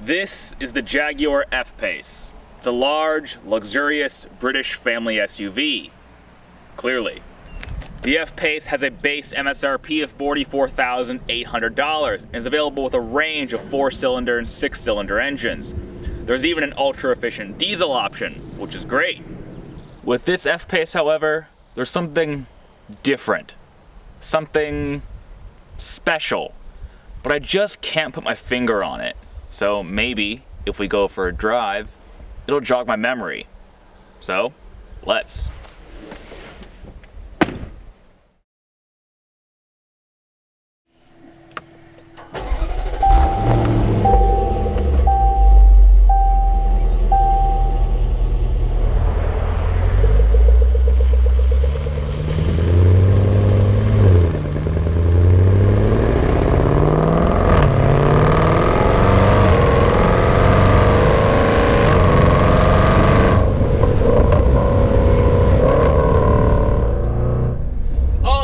This is the Jaguar F-PACE. It's a large, luxurious British family SUV. Clearly. The F-PACE has a base MSRP of $44,800 and is available with a range of 4-cylinder and 6-cylinder engines. There's even an ultra-efficient diesel option, which is great. With this F-PACE, however, there's something different, something special, but I just can't put my finger on it. So maybe, if we go for a drive, it'll jog my memory. So, let's.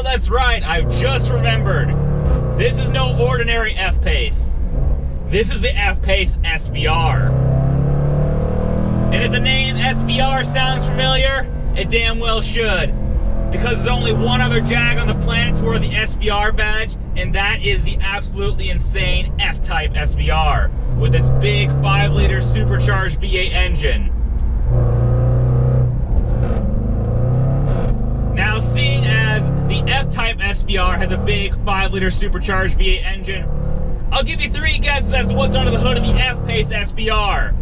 That's right, I've just remembered. This is no ordinary F-PACE. This is the F-PACE SVR. And if the name SVR sounds familiar, it damn well should. Because there's only one other Jag on the planet to wear the SVR badge, and that is the absolutely insane F-Type SVR with its big 5-liter supercharged V8 engine. Now, seeing as the F-Type SVR has a big 5-liter supercharged V8 engine, I'll give you 3 guesses as to what's under the hood of the F-PACE SVR.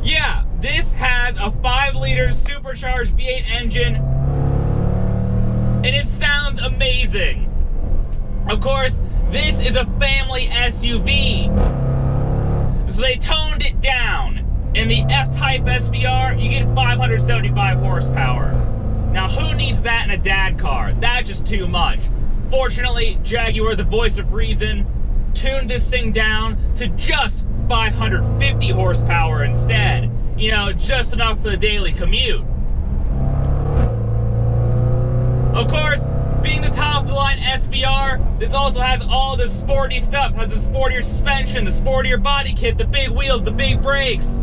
Yeah, this has a 5-liter supercharged V8 engine, and it sounds amazing. Of course, this is a family SUV, so they toned it down. In the F-Type SVR, you get 575 horsepower. Now, who needs that in a dad car? That's just too much. Fortunately, Jaguar, the voice of reason, tuned this thing down to just 550 horsepower instead. You know, just enough for the daily commute. Of course, being the top-of-the-line SVR, this also has all the sporty stuff. Has the sportier suspension, the sportier body kit, the big wheels, the big brakes.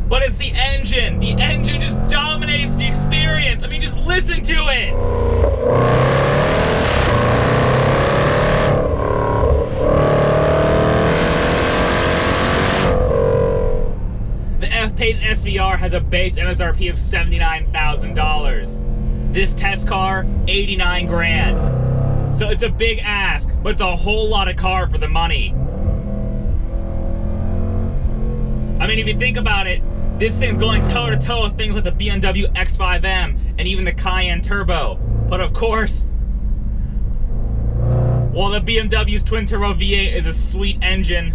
But it's the engine. The engine just dominates the experience. I mean, just listen to it. The F-PACE SVR has a base MSRP of $79,000. This test car, 89 grand. So it's a big ask, but it's a whole lot of car for the money. I mean, if you think about it, this thing's going toe-to-toe with things like the BMW X5M and even the Cayenne Turbo. But of course, while the BMW's twin-turbo V8 is a sweet engine,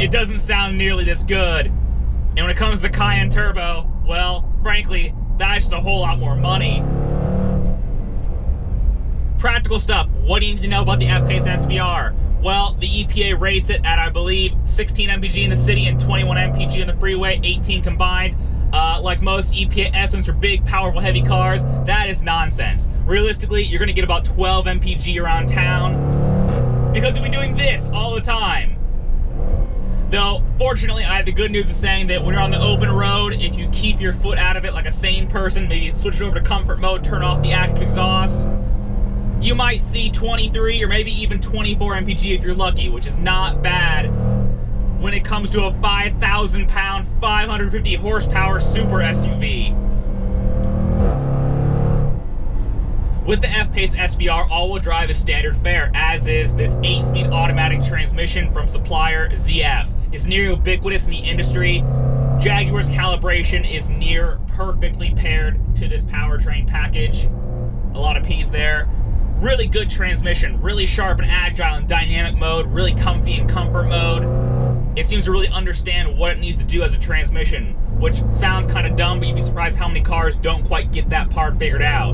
it doesn't sound nearly this good. And when it comes to the Cayenne Turbo, well, frankly, that's just a whole lot more money. Practical stuff. What do you need to know about the F-PACE SVR? Well, the EPA rates it at, I believe, 16 mpg in the city and 21 mpg in the freeway, 18 combined. Like most EPA estimates for big, powerful, heavy cars, that is nonsense. Realistically, you're going to get about 12 mpg around town because you'll be doing this all the time. Though, fortunately, I have the good news of saying that when you're on the open road, if you keep your foot out of it like a sane person, maybe switch it over to comfort mode, turn off the active exhaust, you might see 23 or maybe even 24 mpg if you're lucky, which is not bad when it comes to a 5,000-pound, 550 horsepower super SUV. With the F-PACE SVR, all-wheel drive is standard fare, as is this 8-speed automatic transmission from supplier ZF. It's near ubiquitous in the industry. Jaguar's calibration is near perfectly paired to this powertrain package. A lot of P's there. Really good transmission, really sharp and agile in dynamic mode, really comfy in comfort mode. It seems to really understand what it needs to do as a transmission, which sounds kind of dumb, but you'd be surprised how many cars don't quite get that part figured out.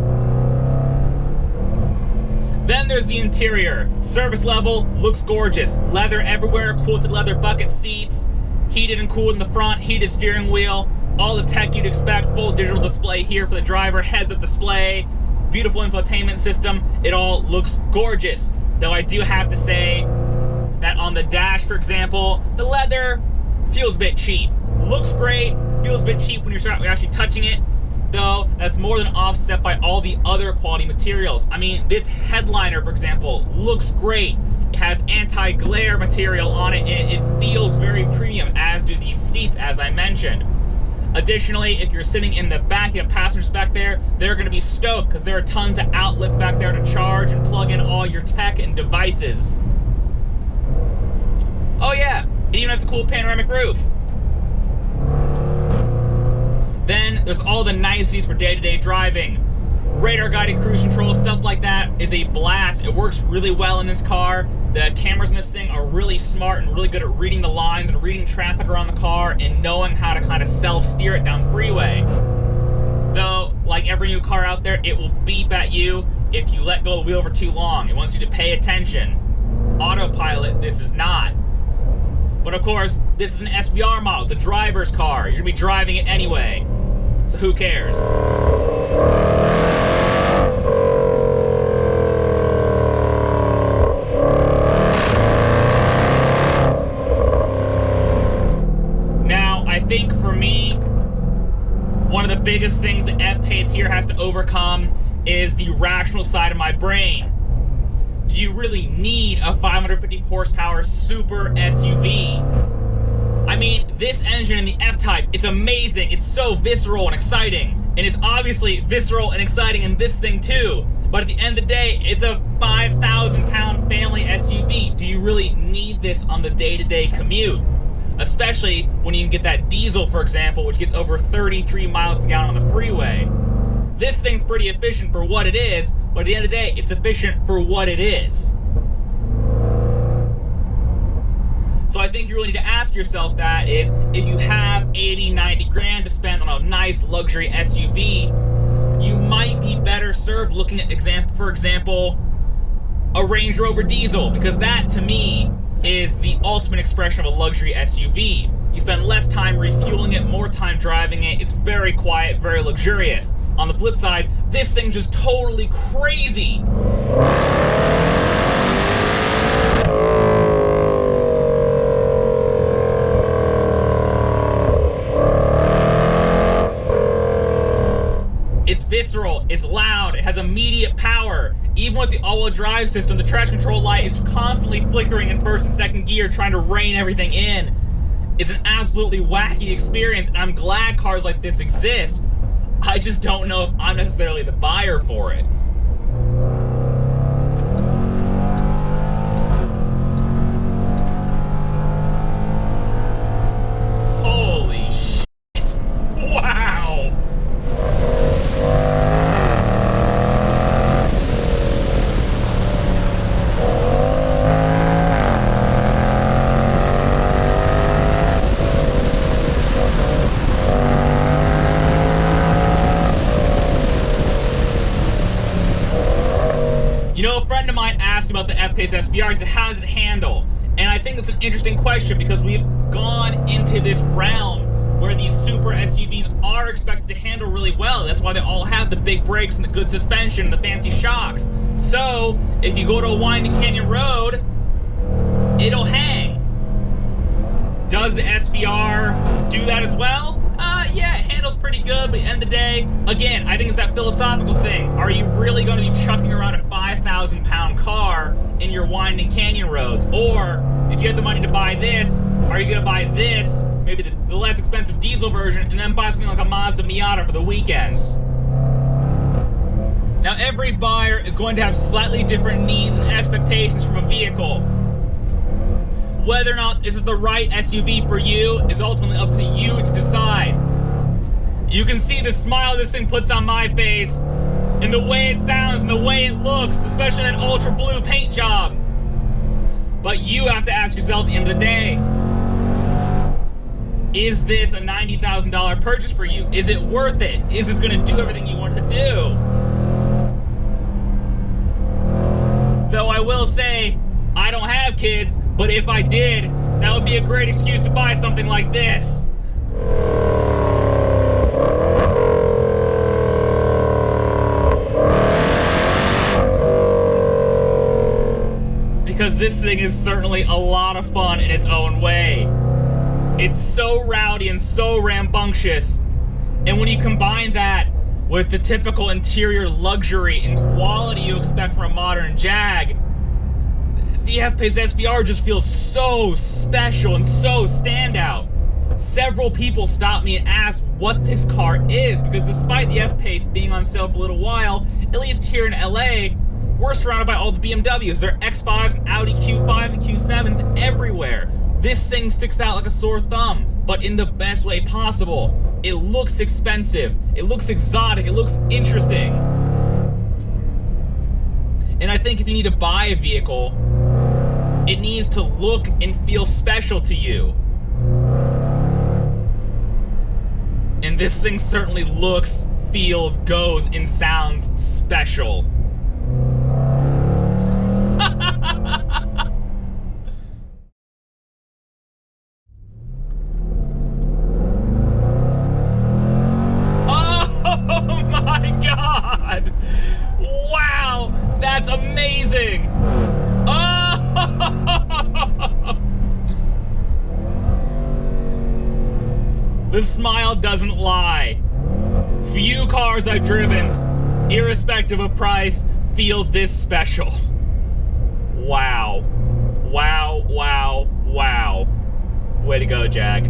Then there's the interior. Service level, looks gorgeous. Leather everywhere, quilted leather bucket seats, heated and cooled in the front, heated steering wheel, all the tech you'd expect, full digital display here for the driver, heads-up display, beautiful infotainment system. It all looks gorgeous. Though I do have to say that on the dash, for example, the leather feels a bit cheap. Looks great, feels a bit cheap when you're actually touching it, though that's more than offset by all the other quality materials. I mean, this headliner, for example, looks great. It has anti-glare material on it, and it feels very premium, as do these seats, as I mentioned. Additionally, if you're sitting in the back, you have passengers back there, they're going to be stoked because there are tons of outlets back there to charge and plug in all your tech and devices. Oh yeah, it even has a cool panoramic roof. Then there's all the niceties for day-to-day driving. Radar guided cruise control, stuff like that is a blast. It works really well in this car. The cameras in this thing are really smart and really good at reading the lines and reading traffic around the car and knowing how to kind of self-steer it down the freeway. Though, like every new car out there, it will beep at you if you let go of the wheel for too long. It wants you to pay attention. Autopilot, this is not. But of course, this is an SVR model. It's a driver's car. You're gonna be driving it anyway. So who cares? Now, I think for me, one of the biggest things that F-PACE here has to overcome is the rational side of my brain. Do you really need a 550 horsepower super SUV? I mean, this engine in the F-Type, it's amazing, it's so visceral and exciting, and it's obviously visceral and exciting in this thing too, but at the end of the day, it's a 5,000 pound family SUV. Do you really need this on the day-to-day commute? Especially when you can get that diesel, for example, which gets over 33 miles per gallon on the freeway. This thing's pretty efficient for what it is, but at the end of the day, it's efficient for what it is. So I think you really need to ask yourself that is, if you have 80, 90 grand to spend on a nice luxury SUV, you might be better served looking at, for example, a Range Rover diesel, because that, to me, is the ultimate expression of a luxury SUV. You spend less time refueling it, more time driving it. It's very quiet, very luxurious. On the flip side, this thing's just totally crazy. It's visceral, it's loud, it has immediate power. Even with the all-wheel drive system, the traction control light is constantly flickering in first and second gear, trying to rein everything in. It's an absolutely wacky experience, and I'm glad cars like this exist. I just don't know if I'm necessarily the buyer for it. Holy shit. Wow. You know, a friend of mine asked about the F-PACE SVR. He said, how does it handle? And I think that's an interesting question because we've gone into this realm where these super SUVs are expected to handle really well. That's why they all have the big brakes and the good suspension and the fancy shocks. So, if you go to a winding canyon road, it'll hang. Does the SVR do that as well? Yeah, it handles pretty good, but at the end of the day, again, I think it's that philosophical thing. Are you really going to be chucking around a 5,000 pound car in your winding canyon roads? Or, if you have the money to buy this, are you going to buy this, maybe the less expensive diesel version, and then buy something like a Mazda Miata for the weekends? Now, every buyer is going to have slightly different needs and expectations from a vehicle. Whether or not this is the right SUV for you is ultimately up to you to decide. You can see the smile this thing puts on my face, and the way it sounds, and the way it looks, especially that ultra blue paint job. But you have to ask yourself at the end of the day, is this a $90,000 purchase for you? Is it worth it? Is this going to do everything you want it to do? Though I will say, I don't have kids, but if I did, that would be a great excuse to buy something like this. because this thing is certainly a lot of fun in its own way. It's so rowdy and so rambunctious, and when you combine that with the typical interior luxury and quality you expect from a modern Jag, the F-PACE SVR just feels so special and so standout. Several people stopped me and asked what this car is, because despite the F-PACE being on sale for a little while, at least here in LA, we're surrounded by all the BMWs. There are X5s and Audi Q5s and Q7s everywhere. This thing sticks out like a sore thumb, but in the best way possible. It looks expensive, it looks exotic, it looks interesting. And I think if you need to buy a vehicle, it needs to look and feel special to you. And this thing certainly looks, feels, goes, and sounds special. Oh my God! Wow, that's amazing! Oh! The smile doesn't lie. Few cars I've driven, irrespective of price, feel this special. Wow. Wow, wow, wow. Way to go, Jag.